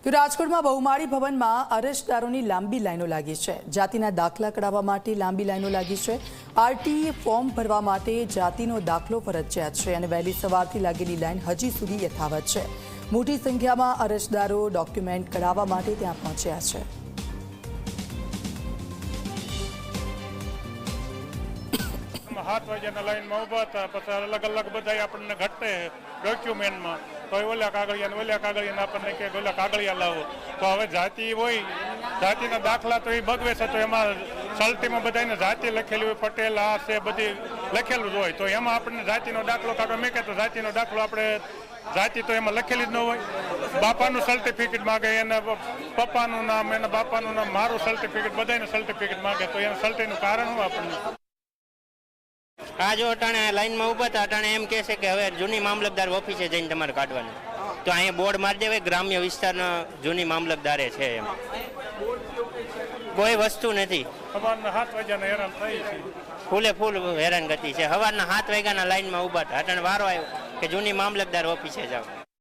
તો રાજકોટમાં બહુમાળી ભવનમાં અરજદારોની લાંબી લાઈનો લાગી છે। જાતિના દાખલા કઢાવવા માટે લાંબી લાઈનો લાગી છે। આરટીઈ ફોર્મ ભરવા માટે જાતિનો દાખલો ફરજિયાત છે અને વહેલી સવારથી લાગેલી લાઈન હજી સુધી યથાવત છે। મોટી સંખ્યામાં અરજદારો ડોક્યુમેન્ટ કઢાવવા માટે ત્યાં પહોંચ્યા છે। हाथ वाग्याना लाइन में उभा था पछी अलग अलग बधाई आपने घटे डॉक्यूमेंट में तो ओल्या कागळिया आपने के ओल्या कागळिया लावो तो हवे जाति होय जातिना दाखला तो भगवे छे तो एमां सल्टी में बधाईने जाति लखेली होय पटेल आ छे बधी लखेલું જ હોય तो एमां आपने जातिनो दाखलो कागळ मेके तो जातिनो दाखलो आपणे जाति तो एमां लखेली ज न होय। बापाનું સર્ટિફિકેટ मागे एना पप्पाનું नाम एना बापाનું नाम माરું સર્ટિફિકેટ बधाईने સર્ટિફિકેट मागे तो एना સલ્ટીનું कारण શું આપણને आज अटाणे लाइन में उभा था अटाणे एम कहे कि हवे जूनी मामलतदार ऑफिसे जईने तमारे काढवानुं तो अहीं बोर्ड मारी देवाय ग्राम्य विस्तारना जूनी मामलतदारे छे एम कोई वस्तु नहीं। सवारना 7 वाग्याना हैरान થઈ છે फूले फूल हैरानगति है। सवारना 7 वाग्याना लाइन में उभा था अटाणे वारो आव्यो कि जूनी मामलतदार ऑफिसे जाओ।